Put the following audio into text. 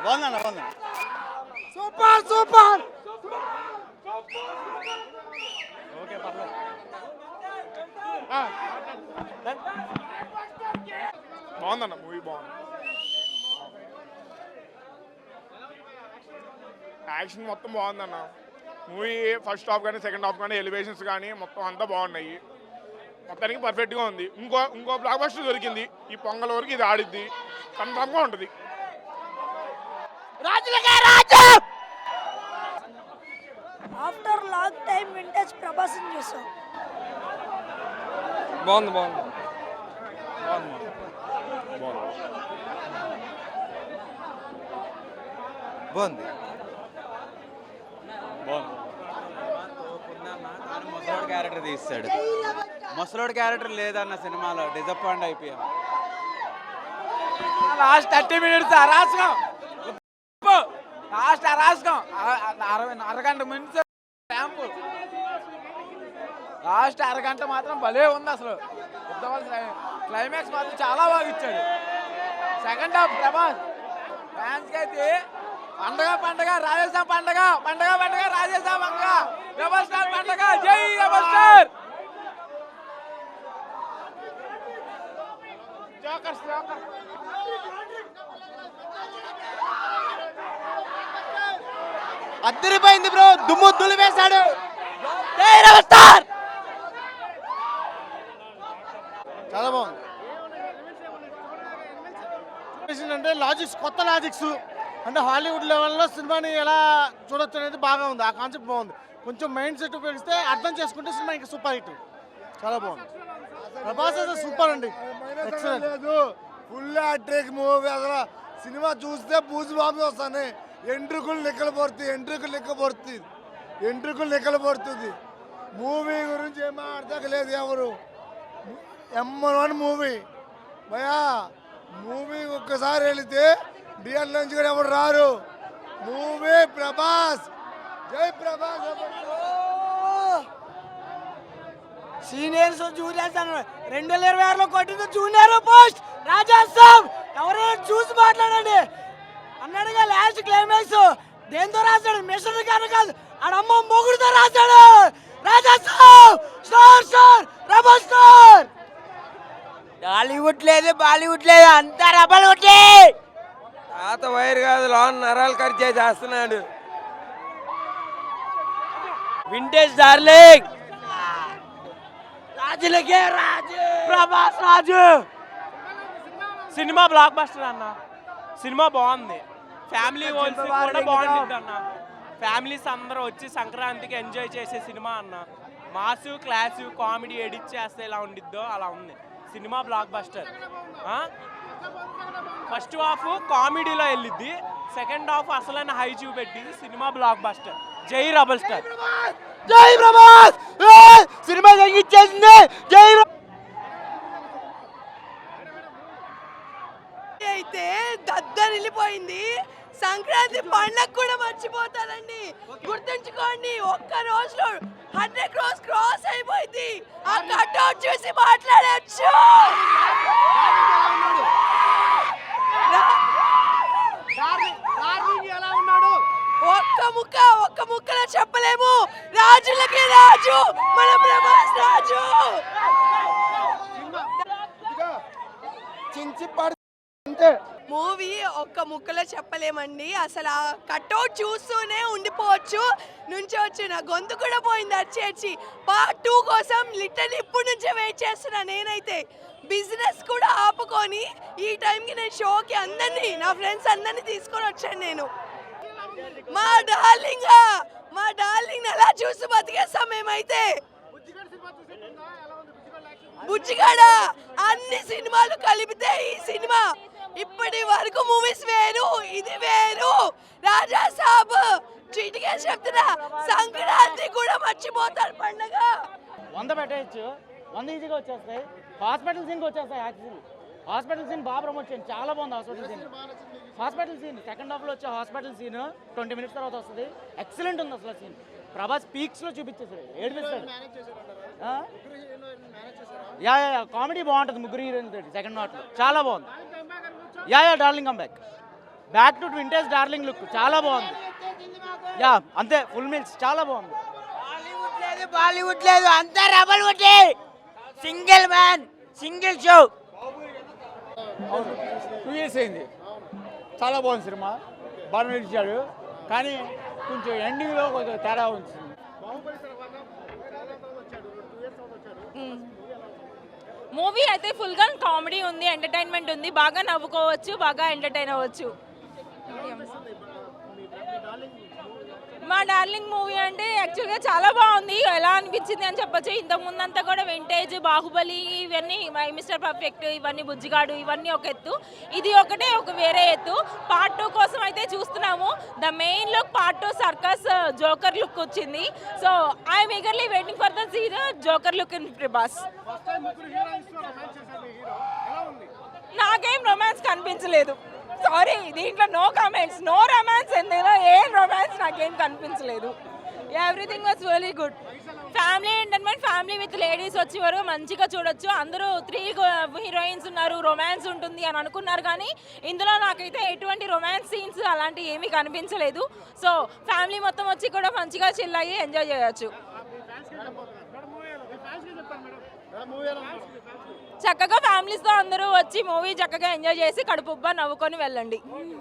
బాగుందన్న బాగుంది. Super super. Okay పర్లేదు. బాగుందన్న మూవీ బాగుంది. యాక్షన్ మొత్తం బాగుందన్న. మూవీ ఫస్ట్ హాఫ్ కానీ సెకండ్ హాఫ్ కానీ ఎలివేషన్స్ కానీ మొత్తం అంతా బాగున్నాయి. మొత్తానికి పర్ఫెక్ట్గా ఉంది. ఇంకో బ్లాక్ బస్టర్ దొరికింది. ఈ పొంగల్ వరకు ఇది ఆడిద్ది, కన్ఫామ్గా ఉంటుంది. After long time vintage Prabhas చూసాం. బాగుంది బాగుంది బాగుంది. ముసలోడు క్యారెక్టర్ తీస్తాడు. ముసలోడు క్యారెక్టర్ లేదన్న సినిమాలో డిసప్పాయింట్ అయిపోయాం. లాస్ట్ 30 minutes అరాచకం. లాస్ట్ అరాచకం. అరగంట మినిట్స్ క్యాంపు. లాస్ట్ అరగంట మాత్రం భలే ఉంది. అసలు క్లైమాక్స్ మాత్రం చాలా బాగా ఇచ్చాడు. సెకండ్ హాఫ్ ప్రభాస్ ఫ్యాన్స్కి అయితే పండగ పండగ రాజేశా పండగ పండగ పండగ రాజేశా పండగ రెబల్ స్టార్ పండగ. జై రెబల్ స్టార్. అద్దరిపోయింది బ్రో, దుమ్ము దులిపేశాడు. జై రెబల్ స్టార్. చాలా బాగుంది. అంటే లాజిక్స్, కొత్త లాజిక్స్ అంటే హాలీవుడ్ లెవెల్లో సినిమాని ఎలా చూడొచ్చు అనేది బాగా ఉంది. ఆ కాన్సెప్ట్ బాగుంది. కొంచెం మైండ్ సెట్ ఉపయోగిస్తే అర్థం చేసుకుంటే సినిమా ఇంకా సూపర్ హిట్. చాలా బాగుంది. ప్రభాస్ అయితే సూపర్ అండి. లేదు, ఫుల్ హ్యాట్రిక్ మూవీ. అసలు సినిమా చూస్తే బూజు బాంబు వస్తాను. ఎంట్రుకులు లెక్కలు పడుతుంది. మూవీ గురించి ఏం మాట్లాడలేదు ఎవరు. M1 మూవీ భయా. మూవీ ఒక్కసారి వెళితే రియల్ నుంచి కూడా ఎవరు రారు. మూవీ ప్రభాస్. జై ప్రభాస్. సీనియర్స్ జూనియర్స్ 2026లో కొట్టింది జూనియర్ పోస్ట్ రాజా సాబ్. ఎవరైనా చూసి మాట్లాడండి అన్నాడుగా. లాస్ట్ క్లైమాక్స్ దేంతో రాశాడు? మిషన్ కానీ కాదు, ఆడమ్మ మొగుడుతో రాశాడు. Raja Saab star star rebel star. Hollywood లేదు, బాలీవుడ్ లేదు, అంతా రెబల్ ఉంటే. తాత వైర్ కాదు, లోన్ నరాలు కట్ చేస్తున్నాడు. Vintage darling. రాజులకే రాజు Prabhas Raju. Cinema blockbuster అన్న. సినిమా బాగుంది. ఫ్యామిలీ హోల్స్ కూడా బాగుంటుంది అన్న. ఫ్యామిలీస్ అందరూ వచ్చి సంక్రాంతికి ఎంజాయ్ చేసే సినిమా అన్న. మాసు క్లాసు కామెడీ ఎడిట్ చేస్తే ఎలా ఉండిద్దో అలా ఉంది cinema. Blockbuster. First half కామెడీలో వెళ్ళిద్ది, సెకండ్ హాఫ్ అసలైన హై చూపెట్టింది. Cinema blockbuster. జై రెబల్ స్టార్. జై ప్రభాస్. సినిమా తగ్గించేసింది. జై అయితే దద్దరిల్లిపోయింది. సంక్రాంతి పండగ కూడా మర్చిపోతానండి. గుర్తుంచుకోండి, ఒక్క రోజులో 100 crores క్రాస్ అయిపోయింది. ఆ కట్అవుట్ చూసి మాట్లాడచ్చు. ఒక్క ముక్కలో చెప్పలేము. రాజులకి రాజు మన ప్రభాస్ రాజు. మూవీ ఒక్క ముక్కలో చెప్పలేమండి. అసలు ఆ కట్అవుట్ చూస్తూనే ఉండిపోవచ్చు. నుంచి నా గొంతు కూడా పోయింది వచ్చి. పార్ట్ 2 కోసం లిటరల్లీ ఇప్పుడు నుంచే వెయిట్ చేస్తున్నా. నేనైతే బిజినెస్ కూడా ఆపుకొని ఈ టైంకి నేను షోకి అందరినీ, నా ఫ్రెండ్స్ అందరినీ తీసుకొని వచ్చాను. నేను మా డార్లింగ్ అలా చూసి బతికేస్తాం మేమైతే. బుజ్జిగాడ అన్ని సినిమాలు కలిపితే ఈ సినిమా. ఇప్పటి వరకు మూవీస్ వేరు, ఇది వేరు. రాజా సాబ్ చీటిగా చెప్తున్నా, సంక్రాంతి కూడా మర్చిపోతారు పండగ. 100 పెట్టేయచ్చు, 100 ఈజీగా వచ్చేస్తాయి. హాస్పిటల్ సీన్కి వచ్చేస్తాయి. యాక్చువల్లీ హాస్పిటల్ సీన్ బాగా ప్రమోట్ చేయండి, చాలా బాగుంది. హాస్పిటల్ సీన్ సెకండ్ హాఫ్లో వచ్చే హాస్పిటల్ సీన్ 20 minutes తర్వాత వస్తుంది. ఎక్సలెంట్ ఉంది అసలు సీన్. ప్రభాస్ పీక్స్లో చూపించేసాడు, ఏడిపిస్తాడు. యా కామెడీ బాగుంటుంది ముగ్గురు హీరోయిన్ తోటి. సెకండ్ హాఫ్లో చాలా బాగుంది. Yeah darling come back. Back to vintage darling look చాలా బాగుంది. యా అంతే, ఫుల్ మీల్స్ చాలా బాగుంది. బాలీవుడ్ లేదు, అంతా రబల్ ఒకటి. Single man, single show. 2 years అయింది. చాలా బాగుంది సినిమా, బాగా నడిచాడు. కానీ కొంచెం ఎండింగ్లో కొంచెం తేడా ఉంది. మూవీ అయితే ఫుల్గా కామెడీ ఉంది, ఎంటర్టైన్మెంట్ ఉంది, బాగా నవ్వుకోవచ్చు, బాగా ఎంటర్టైన్ అవ్వచ్చు. మా డార్లింగ్ మూవీ అంటే యాక్చువల్గా చాలా బాగుంది. ఎలా అనిపించింది అని చెప్పొచ్చు. ఇంతకుముందు అంతా కూడా వింటేజ్, బాహుబలి, ఇవన్నీ మిస్టర్ పర్ఫెక్ట్, ఇవన్నీ బుజ్జిగాడు, ఇవన్నీ ఒక ఎత్తు. ఇది ఒకటే ఒక వేరే ఎత్తు. పార్ట్ 2 కోసం అయితే చూస్తున్నాము. The main look part 2 circus joker look వచ్చింది. So I'm eagerly waiting for the scene joker look in Prabhas. నాకేం రొమాన్స్ కనిపించలేదు. సారీ, దీంట్లో నో కామెంట్స్, నో రొమాన్స్. ఎందులో ఏం రొమాన్స్ నాకేం కనిపించలేదు. Everything was very good. Family entertainment, family with ladies వచ్చి వరకు మంచిగా చూడొచ్చు. అందరూ 3 హీరోయిన్స్ ఉన్నారు, రొమాన్స్ ఉంటుంది అని అనుకున్నారు, కానీ ఇందులో నాకైతే ఎటువంటి రొమాన్స్ సీన్స్ అలాంటివి ఏమీ కనిపించలేదు. సో ఫ్యామిలీ మొత్తం వచ్చి కూడా మంచిగా చిల్ అయ్యి ఎంజాయ్ చేయొచ్చు. చక్కగా ఫ్యామిలీస్తో అందరూ వచ్చి మూవీ చక్కగా ఎంజాయ్ చేసి కడుపుబ్బా నవ్వుకొని వెళ్ళండి.